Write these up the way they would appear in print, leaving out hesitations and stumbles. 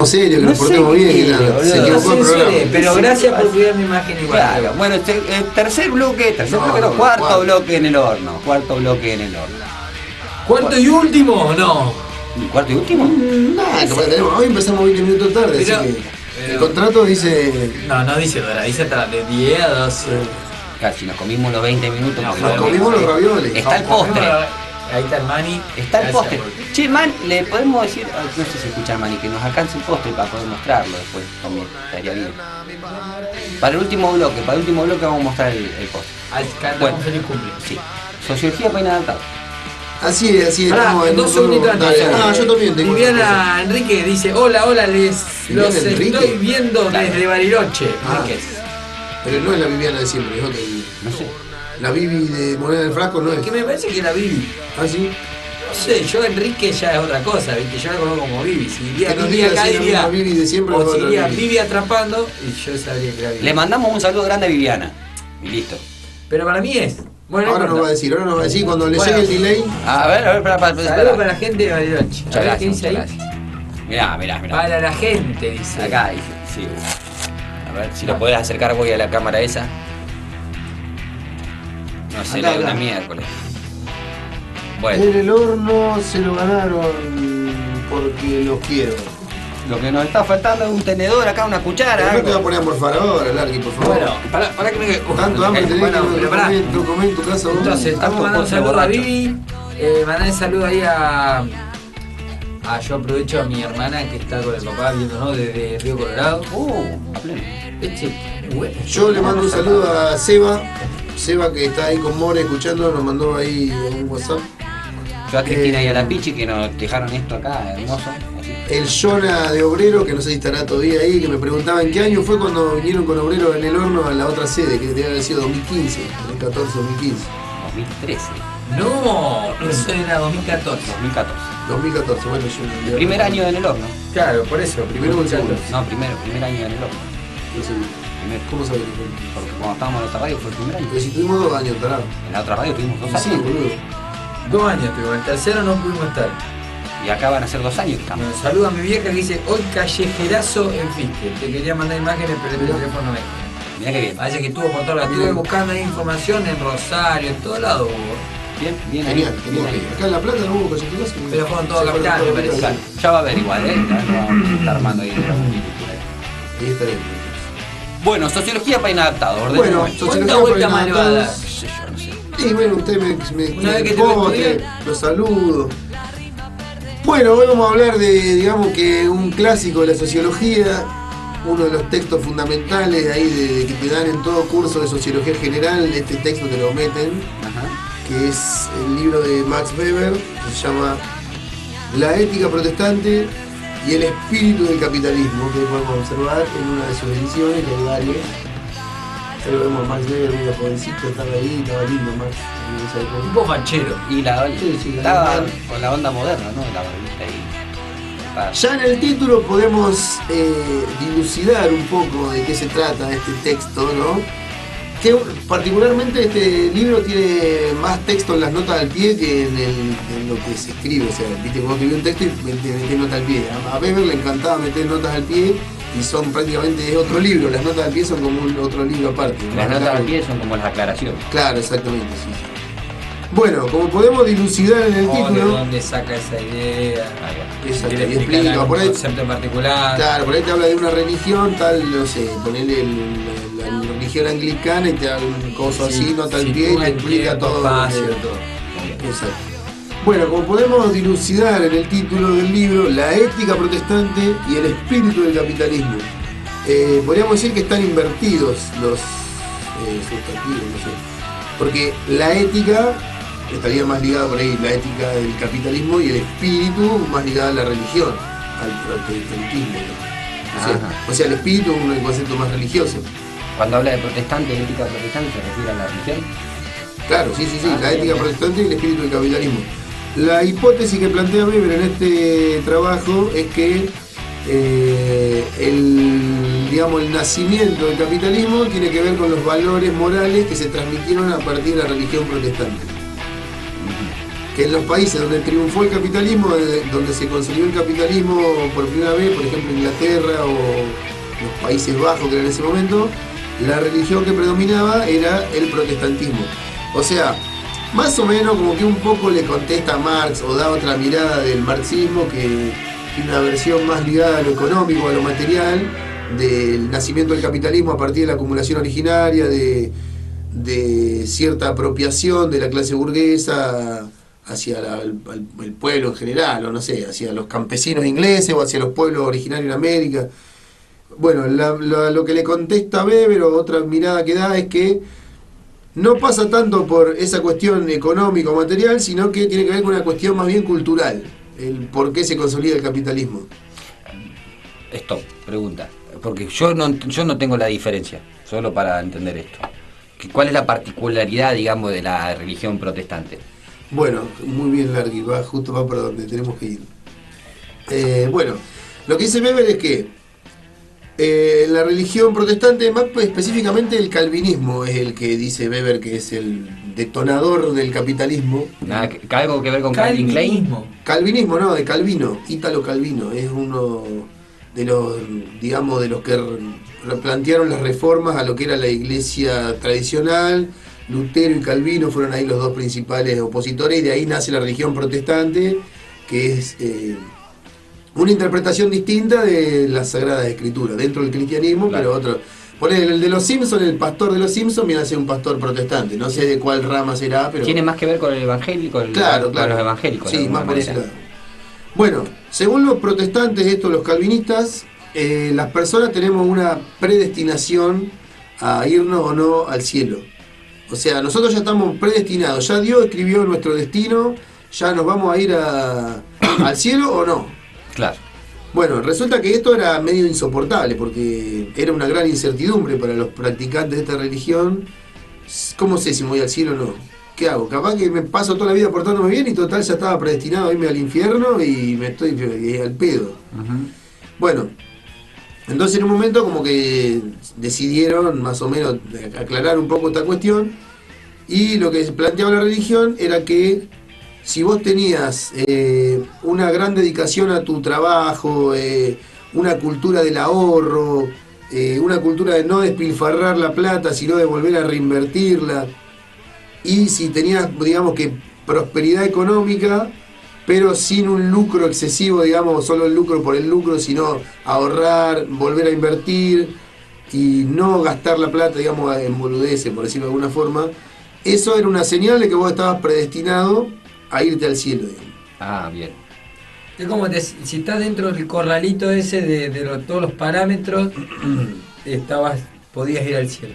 serio, que No nos portemos sé bien, qué, que nada, boludo. se No equivocó el programa. Pero gracias por cuidar mi imagen igual. Claro, bueno, tercer bloque, cuarto bloque en el horno. Cuarto bloque en el horno. ¿Cuarto y último? No. ¿Cuarto y último? Nada, hoy empezamos 20 minutos tarde, Pero- así que el contrato dice. No dice hora, dice hasta de 10 a 12. Casi nos comimos los 20 minutos. No, porque Nos lo comimos los ravioles. Está el postre. Ahí está el Mani. Está el Gracias postre. por- Che, man, le podemos decir, no sé si escucha Mani, que nos alcance el postre para poder mostrarlo después también. Estaría bien. Para el último bloque vamos a mostrar el postre. Cantamos Bueno. feliz cumple. Sí. Sociología para inadaptado. Así es, Pará, estamos en 2 segunditos antes. Dale. Yo también tengo. Viviana Enrique dice: Hola, los Viviana estoy Enrique. viendo Claro. desde Bariloche. Ah. Enríquez. Pero no es la Viviana de siempre, es otra Vivi. No sé. La Vivi de Moneda del Frasco no es. Que me parece que la Vivi. ¿Ah, sí? No sé, yo Enrique ya es otra cosa, ¿viste? Yo la conozco como Vivi. Si diría Que nos Vivi diga acá, si es la diría. misma Vivi de siempre o O otra si diría Vivi. Vivi atrapando, y yo sabría que era Vivi. Le mandamos un saludo grande a Viviana. Y listo. Pero para mí es. Bueno, Ahora no nos va a importa. decir, cuando le Bueno. llegue el delay. A ver, Saludos espera. para la gente de Bariloche. Muchas A ver, ¿qué gracias, dice muchas ahí? gracias. Mirá. Para la gente, dice. Acá dice, sí. A ver, si lo podés acercar voy a la cámara esa. No sé, Acá, le doy una acá. miércoles. Bueno, En el horno se lo ganaron porque los quiero. lo que nos está faltando es un tenedor acá, una cuchara. Pero no te algo. voy a poner a morfar ahora, Larky, por favor. Bueno, para que me. Tanto hambre tenés Bueno, que pero pará. no comés en tu casa vos. Entonces, estamos Tanto mandando un postre saludo a borracho. Vivi. Mandale saludo ahí a. Yo aprovecho a mi hermana que está con el papá viéndonos desde Río Colorado. A pleno. Bueno. Yo le mando un saludo a Seba que está ahí con More escuchando, nos mandó ahí un WhatsApp. Yo a Cristina y a la Pichi que nos dejaron esto acá, hermoso. Así. El Jonah de Obrero, que no sé si estará todavía ahí, que me preguntaba en qué año fue cuando vinieron con Obrero en el horno a la otra sede, que debe haber sido 2015, 2014, 2015. 2013, No, eso era 2014. 2014. 2014, bueno, yo... El primer año en el horno. Claro, por eso. Primero o el segundo. No, primer año en el horno. No sé. Primero. ¿Cómo sabés que fue? Porque cuando estábamos en la otra radio fue el primer año. Pero si tuvimos 2 años, tarado. En la otra radio tuvimos 2 Sí, años. boludo. 2 años tuvimos, el tercero no pudimos estar. Y acá van a ser 2 años que estamos. Bueno, saluda a mi vieja que dice: Hoy callejerazo en Fiske. Te quería mandar imágenes, pero el teléfono no me. Mirá que bien. Parece que estuvo por todos lados. Estuve buscando ahí información en Rosario, en todos lados hubo. Bien ahí. Genial, Bien genial. ahí. Acá en La Plata no hubo callejerazo. Pero fueron todos a Capital, me parece. Claro, ya va a haber igual, ¿eh? Ya lo vamos a estar armando ahí. Ahí estaremos. Bueno, sociología para inadaptados. Bueno, ordenemos. ¿Cuánta sociología vuelta para más le va a dar? inadaptados. No sé yo, no sé. Y bueno, usted Una vez que te poste, lo estudié. los saludo. Bueno, hoy vamos a hablar de, digamos que un clásico de la sociología, uno de los textos fundamentales ahí que te dan en todo curso de sociología general, este texto te lo meten, Ajá. que es el libro de Max Weber, que se llama La ética protestante y el espíritu del capitalismo, que podemos observar en una de sus ediciones, que hay varias. Ahí lo vemos a Max Weber, medio jovencito, estaba ahí, estaba lindo Max. en esa época. Un poco fachero. Y la Sí, estaba la- con la onda moderna, ¿no? La barbita ahí. Ya en el título podemos dilucidar un poco de qué se trata este texto, ¿no? Que particularmente este libro tiene más texto en las notas al pie que en lo que se escribe. O sea, viste, vos escribís un texto y metés notas al pie. A Weber le encantaba meter notas al pie y son prácticamente otro libro. Las notas al pie son como otro libro aparte. Las Más notas al largo. pie son como las aclaraciones. Claro, exactamente, sí. Bueno, como podemos dilucidar en el ¿De título... dónde saca esa idea? Exacto, Quiere y explicar explica, algún por ahí- concepto en particular. Claro, por ahí te habla de una religión, tal, no sé, ponele la religión anglicana y te da un coso así, no tal pie, y te explica todo. Espacio, lo que- todo. Exacto. Bueno, como podemos dilucidar en el título del libro, la ética protestante y el espíritu del capitalismo. Podríamos decir que están invertidos los sustantivos, no sé. Porque la ética estaría más ligada por ahí, la ética del capitalismo, y el espíritu más ligado a la religión, al protestantismo. Ajá. O sea, el espíritu es un concepto más religioso. Cuando habla de protestante, ética protestante, se refiere a la religión. Claro, sí, la bien, ética bien. protestante y el espíritu del capitalismo. La hipótesis que plantea Weber en este trabajo es que el nacimiento del capitalismo tiene que ver con los valores morales que se transmitieron a partir de la religión protestante. que en los países donde triunfó el capitalismo, donde se consolidó el capitalismo por primera vez, por ejemplo Inglaterra o los Países Bajos, que era en ese momento, la religión que predominaba era el protestantismo. O sea, más o menos como que un poco le contesta a Marx o da otra mirada del marxismo, que tiene una versión más ligada a lo económico, a lo material, del nacimiento del capitalismo a partir de la acumulación originaria, de cierta apropiación de la clase burguesa hacia el pueblo en general, o no sé, hacia los campesinos ingleses o hacia los pueblos originarios en América. Bueno, lo que le contesta Weber, o otra mirada que da, es que no pasa tanto por esa cuestión económica o material, sino que tiene que ver con una cuestión más bien cultural, el por qué se consolida el capitalismo. Stop, pregunta, porque yo no tengo la diferencia, solo para entender esto. ¿Cuál es la particularidad, digamos, de la religión protestante? Bueno, muy bien, Largui, justo va para donde tenemos que ir. Bueno, lo que dice Weber es que la religión protestante, más específicamente el calvinismo, es el que dice Weber que es el detonador del capitalismo. ¿Algo que ver con Calvin Klein? Calvinismo, no, de Calvino, Ítalo Calvino, es uno de los, digamos, de los que plantearon las reformas a lo que era la iglesia tradicional. Lutero y Calvino fueron ahí los dos principales opositores, y de ahí nace la religión protestante, que es una interpretación distinta de las Sagradas Escrituras, dentro del cristianismo, claro. Pero otro. Ponele el de los Simpsons, el pastor de los Simpsons viene a ser un pastor protestante, no sé de cuál rama será, pero... Tiene más que ver con el evangélico, claro. Con los evangélicos. Sí, más por ese lado. Bueno, según los protestantes, los calvinistas, las personas tenemos una predestinación a irnos o no al cielo. O sea, nosotros ya estamos predestinados, ya Dios escribió nuestro destino, ya nos vamos a ir al cielo o no. Claro. Bueno, resulta que esto era medio insoportable, porque era una gran incertidumbre para los practicantes de esta religión. ¿Cómo sé si me voy al cielo o no? ¿Qué hago? Capaz que me paso toda la vida portándome bien y total ya estaba predestinado a irme al infierno y me estoy al pedo. Uh-huh. Bueno, entonces en un momento como que decidieron más o menos aclarar un poco esta cuestión, y lo que planteaba la religión era que si vos tenías una gran dedicación a tu trabajo, una cultura del ahorro, una cultura de no despilfarrar la plata, sino de volver a reinvertirla, y si tenías, digamos, que prosperidad económica, pero sin un lucro excesivo, digamos, solo el lucro por el lucro, sino ahorrar, volver a invertir y no gastar la plata, digamos, en boludeces, por decirlo de alguna forma, eso era una señal de que vos estabas predestinado a irte al cielo, digamos. Ah, bien. Es como si estás dentro del corralito ese de todos los parámetros, podías ir al cielo.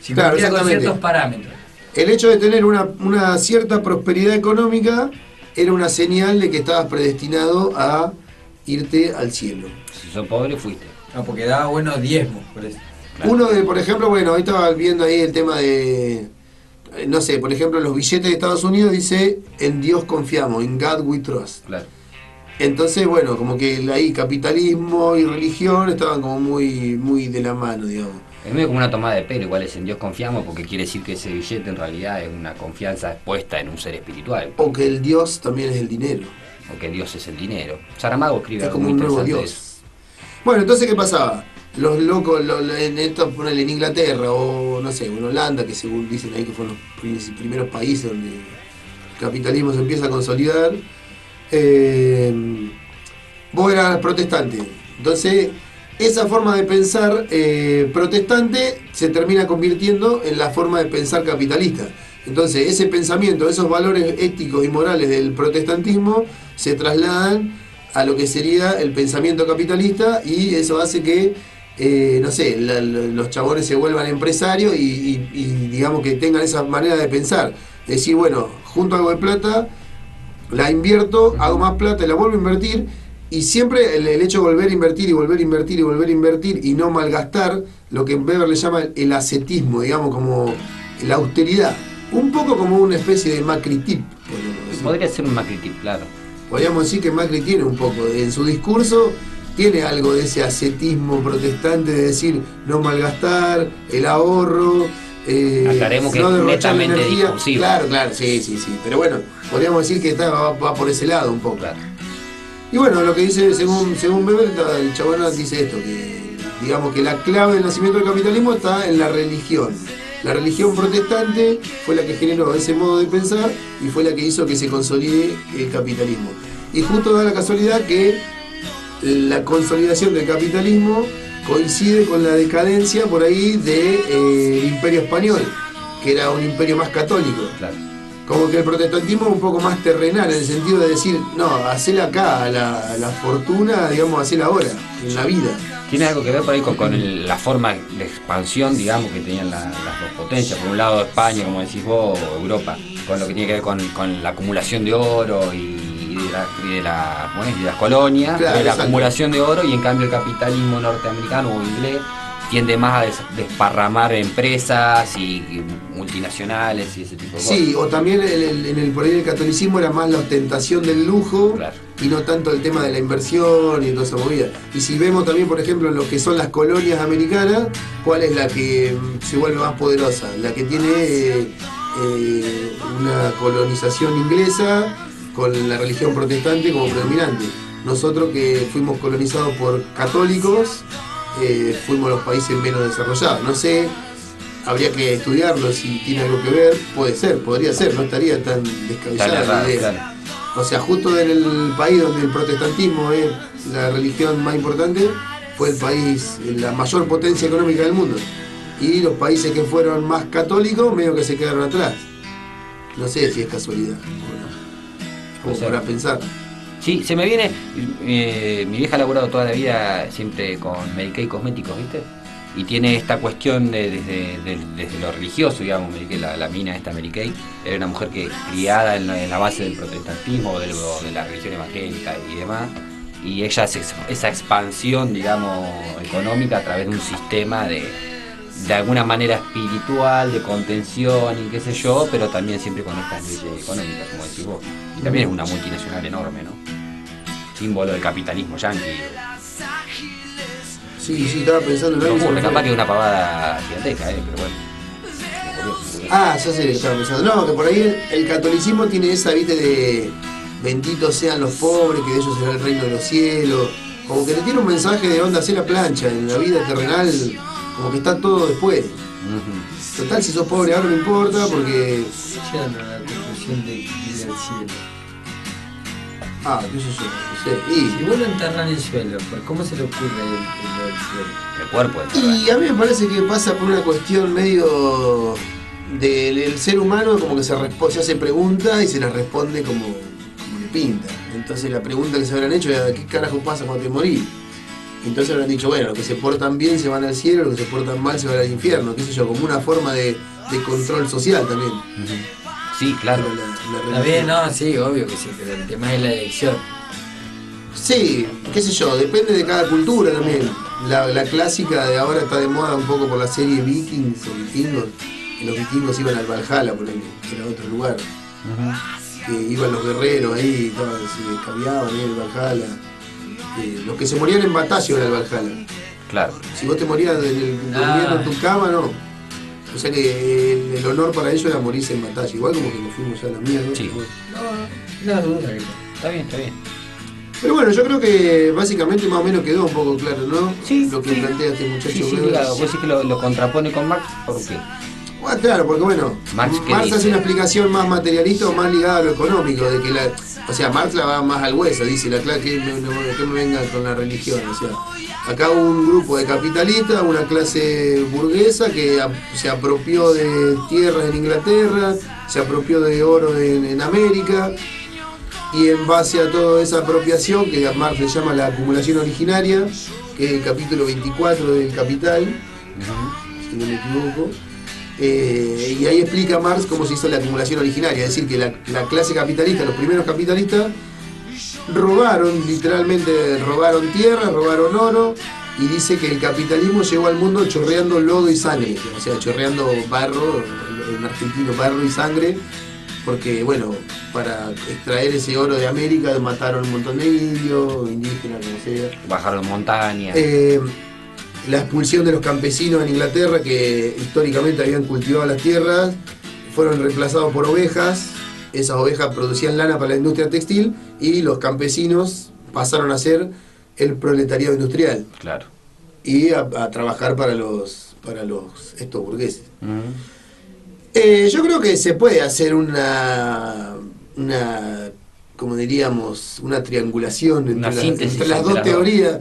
Si claro, cumplías con ciertos parámetros. El hecho de tener una cierta prosperidad económica era una señal de que estabas predestinado a irte al cielo. Si sos pobre, fuiste. No, porque daba buenos diezmos, por eso. Claro. Uno de, por ejemplo, bueno, hoy estaba viendo ahí el tema de, no sé, por ejemplo, los billetes de Estados Unidos dice, en Dios confiamos, in God we trust. Claro. Entonces, bueno, como que ahí capitalismo y religión estaban como muy de la mano, digamos. Es medio como una tomada de pelo, igual es en Dios confiamos, porque quiere decir que ese billete en realidad es una confianza puesta en un ser espiritual. O que el Dios también es el dinero. O que Dios es el dinero. Saramago escribe algo como muy un nuevo interesante Dios. de eso. Bueno, entonces, ¿qué pasaba? Los locos, en Inglaterra o no sé, en Holanda, que según dicen ahí que fueron los primeros países donde el capitalismo se empieza a consolidar, vos eras protestante. Entonces, esa forma de pensar protestante se termina convirtiendo en la forma de pensar capitalista. Entonces, ese pensamiento, esos valores éticos y morales del protestantismo se trasladan a lo que sería el pensamiento capitalista, y eso hace que, no sé, los chabones se vuelvan empresarios y digamos que tengan esa manera de pensar. Decir, bueno, junto algo de plata, la invierto, hago más plata, la vuelvo a invertir, y siempre el hecho de volver a invertir y volver a invertir y volver a invertir y no malgastar, lo que Weber le llama el ascetismo, digamos, como la austeridad. Un poco como una especie de Macri tip. Podría ser un Macri tip, claro. Podríamos decir que Macri tiene un poco, en su discurso tiene algo de ese ascetismo protestante, de decir no malgastar, el ahorro, Aclaremos que no es derrochar la netamente energía. discursivo. Claro, sí. Pero bueno, podríamos decir que va por ese lado un poco. Claro. Y bueno, lo que dice, según Weber, el chabón dice esto, que digamos que la clave del nacimiento del capitalismo está en la religión. La religión protestante fue la que generó ese modo de pensar y fue la que hizo que se consolide el capitalismo. Y justo da la casualidad que la consolidación del capitalismo coincide con la decadencia por ahí del Imperio Español, que era un imperio más católico. Claro. Como que el protestantismo es un poco más terrenal, en el sentido de decir, no, hacela acá, la fortuna, digamos, hacela ahora, en la vida. Tiene algo que ver por ahí con la forma de expansión, digamos, que tenían las dos potencias. Por un lado España, como decís vos, o Europa, con lo que tiene que ver con la acumulación de oro y de las colonias, Claro, de la exacto. acumulación de oro, y en cambio el capitalismo norteamericano o inglés tiende más a desparramar empresas y multinacionales y ese tipo de cosas. Sí, o también por ahí el catolicismo era más la ostentación del lujo, Claro. y no tanto el tema de la inversión y toda esa movida. Y si vemos también, por ejemplo, lo que son las colonias americanas, ¿cuál es la que se vuelve más poderosa? La que tiene una colonización inglesa con la religión protestante como predominante. Nosotros, que fuimos colonizados por católicos, fuimos los países menos desarrollados. No sé, habría que estudiarlo si tiene algo que ver. Puede ser, podría ser, no estaría tan descabellada la idea. Claro. O sea, justo en el país donde el protestantismo es la religión más importante, fue el país, la mayor potencia económica del mundo. Y los países que fueron más católicos, medio que se quedaron atrás. No sé si es casualidad. Como para pensar. Sí, se me viene, mi vieja ha laburado toda la vida siempre con Mary Kay Cosméticos, ¿viste? Y tiene esta cuestión desde lo religioso, digamos. Mary Kay, la mina esta Mary Kay, era una mujer que criada en la base del protestantismo, de la religión evangélica y demás, y ella hace esa expansión, digamos, económica a través de un sistema de alguna manera espiritual, de contención y qué sé yo, pero también siempre con estas leyes económicas, como decís vos. Y también es una multinacional enorme, ¿no? Símbolo del capitalismo yanqui. Sí, estaba pensando en algo. Capaz que es una pavada gigantesca, pero bueno. Ah, ya sé lo que estaba pensando. No, que por ahí el catolicismo tiene esa, viste, de benditos sean los pobres, que de ellos será el reino de los cielos. Como que le tiene un mensaje de onda, hacer la plancha, en la vida terrenal, como que está todo después. Total, si sos pobre ahora no importa, porque... Llegan a la conclusión de ir al cielo. Ah, qué sé yo, no sé. Si vos lo enterrás en el suelo, ¿por cómo se le ocurre el cielo? El cuerpo de Y a mí me parece que pasa por una cuestión medio del ser humano, como que se hace preguntas y se las responde como le pinta. Entonces la pregunta que se habrán hecho era: ¿qué carajo pasa cuando te morís? Entonces habrán dicho, bueno, los que se portan bien se van al cielo, los que se portan mal se van al infierno, qué sé yo, como una forma de control social también. Sí, claro. Está bien, no, sí, obvio que sí, pero el tema es la elección. Sí, qué sé yo, depende de cada cultura también. La clásica de ahora está de moda un poco por la serie Vikings o Vikingos, que los vikingos iban al Valhalla, por ejemplo, que era otro lugar. Que iban los guerreros ahí, se escabeaban ahí en el Valhalla. Los que se morían en batalla iban al Valhalla. Claro. Si vos te morías durmiendo en tu cama, no. O sea que el honor para ellos era morirse en batalla. Igual como que nos fuimos ya a la mierda. Sí. No duda que Está bien, está bien. Pero bueno, yo creo que básicamente más o menos quedó un poco claro, ¿no? Sí, lo que sí. plantea este muchacho. Sí, claro. Vos decís que lo contrapone con Marx, ¿por qué? Bueno, claro, porque bueno, Marx, ¿qué Marx dice? hace una explicación más materialista o más ligada a lo económico, de que o sea, Marx la va más al hueso, dice la clase que me venga con la religión, o sea, acá hubo un grupo de capitalistas, una clase burguesa que se apropió de tierras en Inglaterra, se apropió de oro en América, y en base a toda esa apropiación, que a Marx le llama la acumulación originaria, que es el capítulo 24 del Capital, si no me equivoco. Y ahí explica Marx cómo se hizo la acumulación originaria, es decir, que la clase capitalista, los primeros capitalistas, literalmente robaron tierra, robaron oro, y dice que el capitalismo llegó al mundo chorreando lodo y sangre, o sea, chorreando barro, en argentino barro y sangre, porque bueno, para extraer ese oro de América mataron un montón de indios, indígenas, como sea. Bajaron montañas. la expulsión de los campesinos en Inglaterra que históricamente habían cultivado las tierras, fueron reemplazados por ovejas. Esas ovejas producían lana para la industria textil y los campesinos pasaron a ser el proletariado industrial. Claro. Y a trabajar para estos burgueses. Yo creo que se puede hacer una como diríamos, una triangulación entre las dos teorías.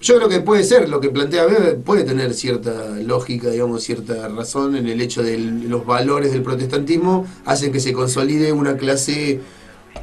Yo creo que puede ser, lo que plantea Weber puede tener cierta lógica, digamos, cierta razón en el hecho de los valores del protestantismo hacen que se consolide una clase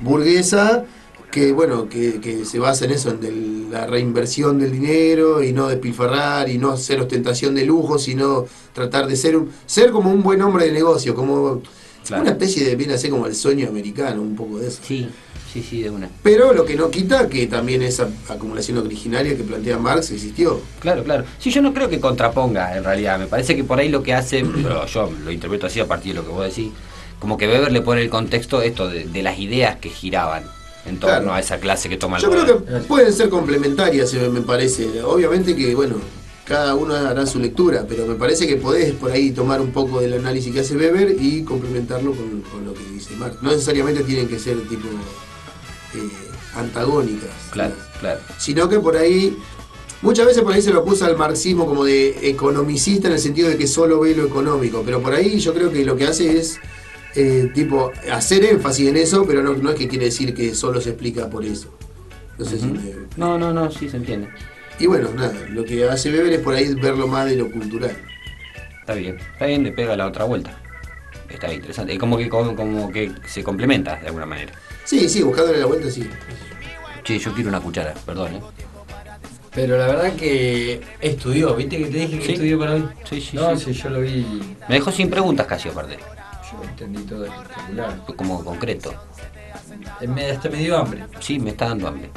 burguesa que, bueno, que se basa en eso, en la reinversión del dinero y no despilfarrar y no hacer ostentación de lujo, sino tratar de ser como un buen hombre de negocio, como una especie de, viene a ser como el sueño americano, un poco de eso. Sí, de una. Pero lo que no quita que también esa acumulación originaria que plantea Marx existió. Claro. Sí, yo no creo que contraponga, en realidad. Me parece que por ahí lo que hace, pero yo lo interpreto así a partir de lo que vos decís, como que Weber le pone el contexto esto de las ideas que giraban en torno a esa clase que toma el poder. Yo creo que pueden ser complementarias, me parece. Obviamente que, bueno, cada uno hará su lectura, pero me parece que podés por ahí tomar un poco del análisis que hace Weber y complementarlo con lo que dice Marx. No necesariamente tienen que ser tipo antagónicas, claro. Sino que por ahí muchas veces por ahí se lo acusa al marxismo como de economicista en el sentido de que solo ve lo económico, pero por ahí yo creo que lo que hace es tipo hacer énfasis en eso, pero no es que quiere decir que solo se explica por eso. No sé si no, sí se entiende. Y bueno, nada, lo que hace Weber es por ahí verlo más de lo cultural. Está bien, le pega la otra vuelta. Está interesante, como que se complementa de alguna manera. Sí, buscándole la vuelta, sí. Che, yo quiero una cuchara, perdón, Pero la verdad que estudió, ¿viste que te dije que estudió para hoy? Sí, yo lo vi. Me dejó sin preguntas casi, aparte. Yo entendí todo espectacular. Como concreto. Hasta me dio hambre. Sí, me está dando hambre.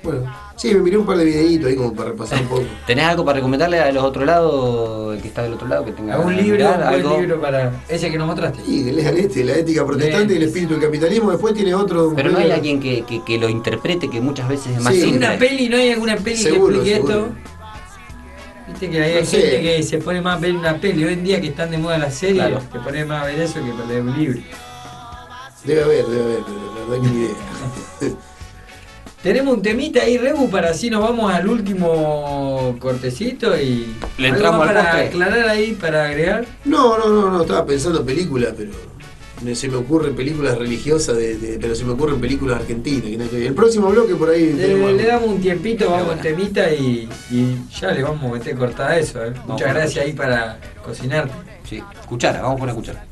Bueno, sí, me miré un par de videitos ahí como para repasar un poco. ¿Tenés algo para recomendarle a los otros lados, el que está del otro lado, que tenga un libro para ese que nos mostraste? Sí, que lean La ética protestante y el espíritu del capitalismo. Después tiene otro. Pero no hay alguien que lo interprete, que muchas veces es más simple. ¿Una peli? ¿No hay alguna peli seguro, que explique esto? Viste que hay gente que se pone más a ver una peli. Hoy en día que están de moda las series, que pone más a ver eso que para leer un libro. Debe haber, pero la verdad que ni idea. Tenemos un temita ahí, Rebu, para así nos vamos al último cortecito y... ¿Le entramos al para postre? Aclarar ahí, para agregar? No, estaba pensando películas, pero se me ocurren películas religiosas, pero se me ocurren películas argentinas. El próximo bloque por ahí... Le damos un tiempito, vamos a un temita y ya le vamos a meter cortada eso. Muchas gracias ahí para cocinarte. Sí, cuchara, vamos con la cuchara.